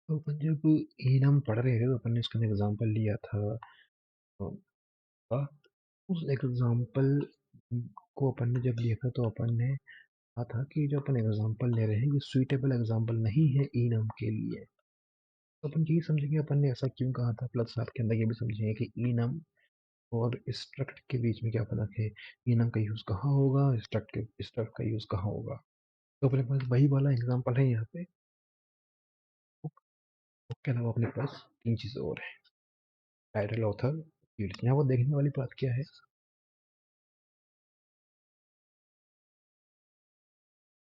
तो अपन जब इनाम पढ़ रहे थे तो अपन ने इसका एग्जांपल लिया था। तो, आ, उस एग्जांपल को अपन ने जब लिया था तो अपन ने कहा था कि जो अपन एग्जांपल ले रहे हैं ये सुइटेबल एग्जांपल नहीं है इनाम के लिए। तो अपन यही समझेंगे अपन ने ऐसा क्यों कहा था, प्लस आपके अंदर ये भी समझेंगे कि इनाम और स्ट्रक्ट के बीच में क्या फर्क है, इनाम का यूज कहाँ होगा, स्ट्रक्ट का यूज कहाँ होगा। तो अपने पास वही वाला एग्जांपल है यहाँ पे। उसके अलावा अपने पास तीन चीजें और है, टाइटल, ऑथर, फील्ड। यहाँ वो देखने वाली बात क्या है,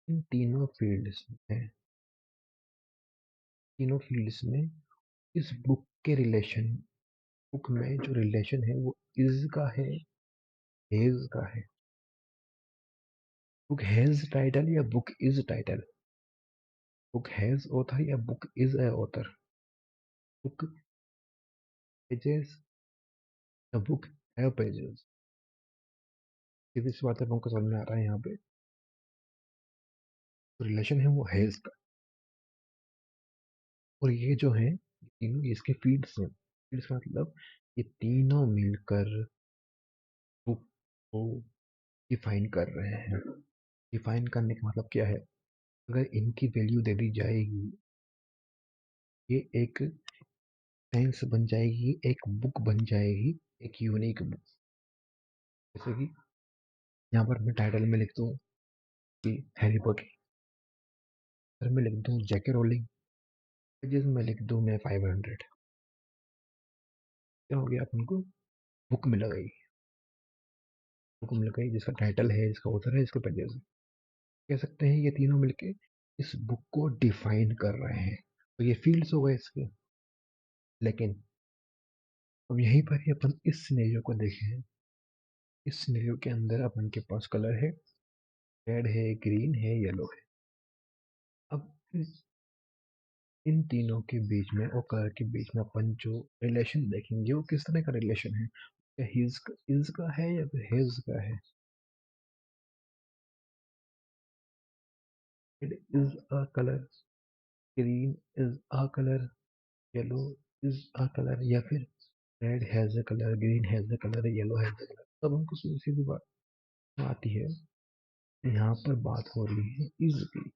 इन तीनों फील्ड्स में इस बुक के रिलेशन, बुक में जो रिलेशन है वो इज का है, हेज का है। बुक हैज टाइटल या book is title, book has author या book is a author, book pages या बुक हैव पेजेस। सीधी सी बात है, हमको समझ में आ रहा है यहाँ पे रिलेशन है वो हैज का। और ये जो है तीनों इसके फील्ड्स हैं, फील्ड्स का मतलब ये तीनों मिलकर बुक को डिफाइन कर रहे हैं। डिफाइन करने का मतलब क्या है, अगर इनकी वैल्यू दे दी जाएगी, ये एक साइंस बन जाएगी, एक बुक बन जाएगी, एक यूनिक बुक। जैसे कि यहाँ पर मैं टाइटल में लिख दूँ कि हैरी पॉटर, फिर मैं लिख दूँ जेके रोलिंग, पेजेस में लिख दूँ मैं 500। क्या हो गया, अपन को बुक मिल गई, बुक मिल गई जिसका टाइटल है, जिसका ऑथर है, जिसके पेजेस है। कह सकते हैं ये तीनों मिलके इस बुक को डिफाइन कर रहे हैं। तो ये फील्ड्स हो गए इसके। लेकिन अब यहीं पर ही अपन इस सिनेरियो को देखें। इस सिनेरियो के अंदर अपन के पास कलर है, रेड है, ग्रीन है, येलो है। अब इन तीनों के बीच में और कलर के बीच में अपन जो रिलेशन देखेंगे वो किस तरह का रिलेशन है, क्या हिज का है या फिर हेज का है। Red is a colour, green is a colour, yellow is a colour, या फिर red has a colour, green has a colour, yellow has a colour. तब हमको सीधी सीधी बात आती है, यहाँ पर बात हो रही है इज की।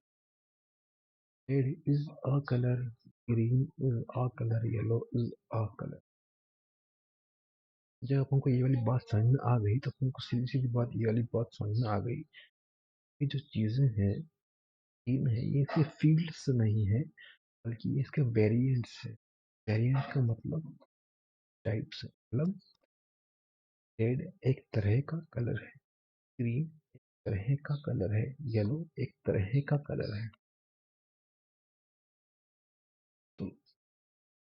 Red is a colour, green is a colour, yellow is a colour. जब अपन को ये वाली बात समझ में आ गई तो अपन को सीधी सीधी बात ये वाली बात समझ में आ गई कि जो चीजें हैं, थीम है, ये सिर्फ फील्ड्स नहीं है, बल्कि ये इसके वेरिएंट्स है। वेरिएंट का मतलब टाइप्स है। मतलब रेड एक तरह का कलर है, ग्रीन एक तरह का कलर है, येलो एक तरह का कलर है। तो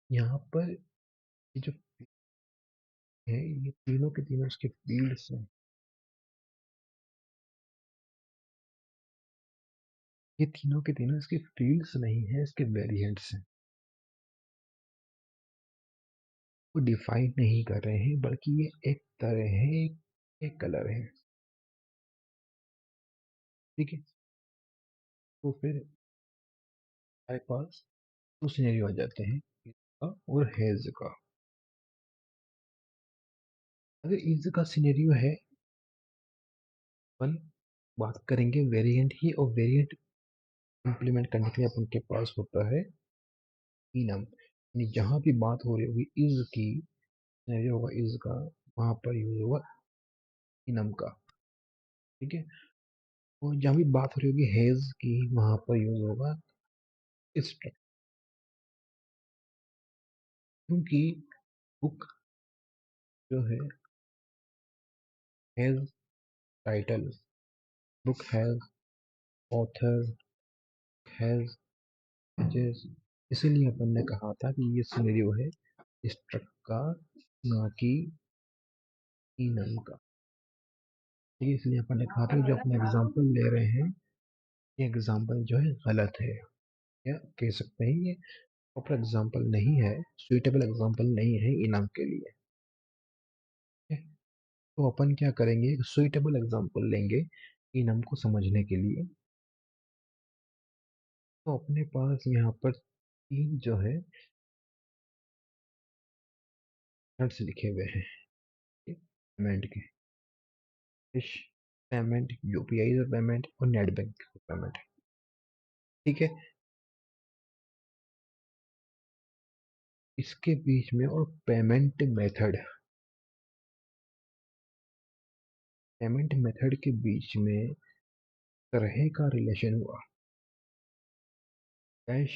यहाँ पर ये जो है ये तीनों के तीनों उसके फील्ड्स हैं। ये तीनों के तीनों इसके फील्ड्स नहीं है, इसके वेरिएंट्स हैं। वो डिफाइन नहीं कर रहे हैं, बल्कि ये एक तरह है, एक कलर है। ठीक है। तो फिर हमारे पास दो सिनेरियो आ जाते हैं, इसका और हेज का। अगर इज का सिनेरियो है, अपन बात करेंगे वेरिएंट ही, और वेरिएंट इंप्लीमेंट करने के लिए अपन के पास होता है इनम। यानी जहां भी बात हो रही होगी इज की, सिनेरियो होगा इज का, वहां पर यूज होगा इनम का। ठीक है। और जहां भी बात हो रही होगी हेज की, वहां पर यूज होगा इस। क्योंकि बुक जो है has title, book has author, has pages. इसीलिए अपन ने कहा था कि ये सिनेरियो है स्ट्रक्ट का, ना कि इनम का। ठीक है, इसलिए अपन ने कहा था कि जो अपन एग्जाम्पल ले रहे हैं ये एग्जाम्पल जो है गलत है, या कह सकते हैं ये प्रॉपर एग्जाम्पल नहीं है, सुइटेबल एग्जाम्पल नहीं है इनाम के लिए। ठीक है? तो अपन क्या करेंगे, सुइटेबल एग्जाम्पल लेंगे इनाम को समझने के लिए। तो अपने पास यहाँ पर तीन जो है मेथड्स लिखे हुए हैं पेमेंट के, कैश पेमेंट, यूपीआई पेमेंट और नेट बैंक पेमेंट। ठीक है, इसके बीच में और पेमेंट मेथड के बीच में तरह का रिलेशन हुआ। Cash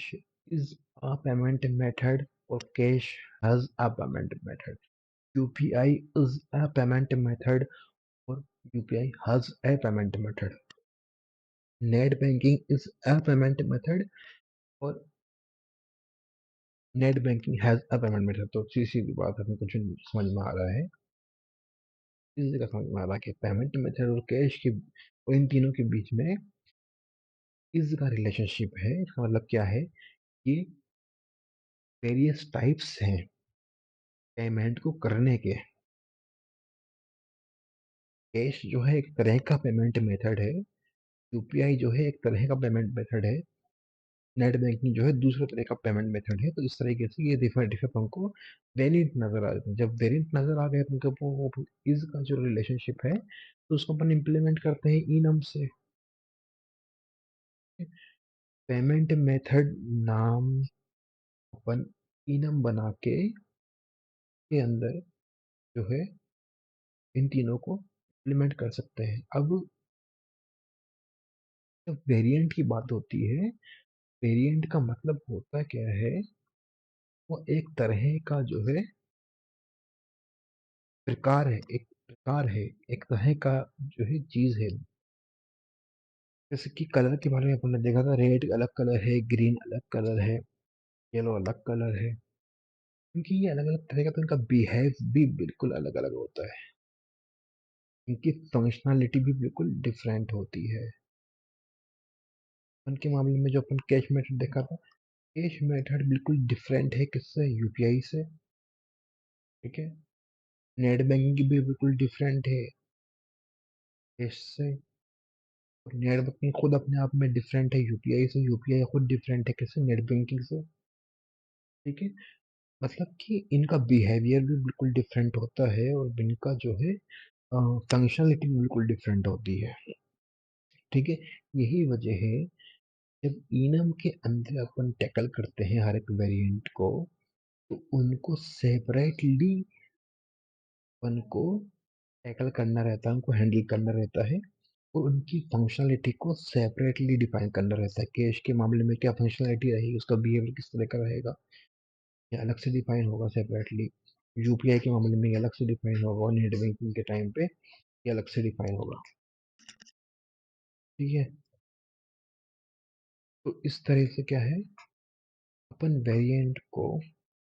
is a payment method और cash has a payment method. UPI is a payment method और UPI has a payment method. Net banking is a payment method और net banking has a payment method. तो सीधी सीधी बात अपने कुछ समझ में आ रहा है, इस जगह समझ में आ रहा है कि पेमेंट मेथड और कैश के और इन तीनों के बीच में इस का रिलेशनशिप है। इसका मतलब क्या है कि वेरियस टाइप्स हैं पेमेंट को करने के। कैश जो है एक तरह का पेमेंट मेथड है, यूपीआई जो है एक तरह का पेमेंट मेथड है, नेट बैंकिंग जो है दूसरे तरह का पेमेंट मेथड है। तो इस तरीके से ये डिफरेंट डिफरेंट हमको वेरिएंट नजर आ जाते हैं। जब वेरिएंट नजर आ गए तो उनके वो इस का जो रिलेशनशिप है तो उसको अपन इम्प्लीमेंट करते हैं इनम से। पेमेंट मेथड नाम अपन इनम बना के अंदर जो है इन तीनों को इम्प्लीमेंट कर सकते हैं। अब जब वेरिएंट की बात होती है, वेरिएंट का मतलब होता क्या है, वो एक तरह का जो है प्रकार है, एक प्रकार है, एक तरह का जो है चीज है। जैसे कि कलर के बारे में अपन ने देखा था, रेड अलग कलर है, ग्रीन अलग कलर है, येलो अलग कलर है। क्योंकि ये अलग अलग तरह का तो इनका बिहेव भी बिल्कुल अलग अलग होता है, इनकी फंक्शनैलिटी भी बिल्कुल डिफरेंट होती है। उनके मामले में जो अपन कैश मेथड देखा था, कैश मेथड बिल्कुल डिफरेंट है किससे, यूपीआई से। ठीक है, नेट बैंकिंग की भी बिल्कुल डिफरेंट है कैश से। और नेट बैंकिंग खुद अपने आप में डिफरेंट है यूपीआई से, यूपीआई खुद डिफरेंट है किससे, नेट बैंकिंग से। ठीक है, मतलब कि इनका बिहेवियर भी बिल्कुल डिफरेंट होता है और इनका जो है फंक्शनलिटी भी बिल्कुल डिफरेंट होती है। ठीक है, यही वजह है जब इनम के अंदर अपन टैकल करते हैं हर एक वेरिएंट को, तो उनको सेपरेटली अपन को टैकल करना रहता है, उनको हैंडल करना रहता है और उनकी फंक्शनलिटी को सेपरेटली डिफाइन करना रहता है। कैश के मामले में क्या फंक्शनलिटी रहेगी, उसका बिहेवियर किस तरह का रहेगा, ये अलग से डिफाइन होगा सेपरेटली। यूपीआई के मामले में ये अलग से डिफाइन होगा और नेट बैंकिंग के टाइम पे ये अलग से डिफाइन होगा। ठीक है, तो इस तरह से क्या है, अपन वेरिएंट को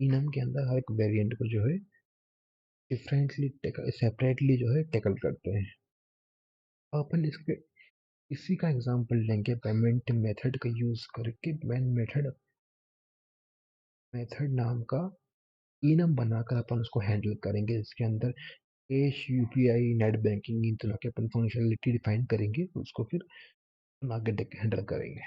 इनम के अंदर हर एक वेरिएंट को जो है डिफरेंटली सेपरेटली जो है टैकल करते हैं। अब अपन इसके इसी का एग्जांपल लेंगे पेमेंट मेथड का यूज करके। पेमेंट मेथड नाम का इनम बनाकर अपन उसको हैंडल करेंगे। इसके अंदर cash, UPI, net banking in तरह के अपन फंक्शनलिटी डिफाइन करेंगे, उसको फिर हम आगे हैंडल करेंगे।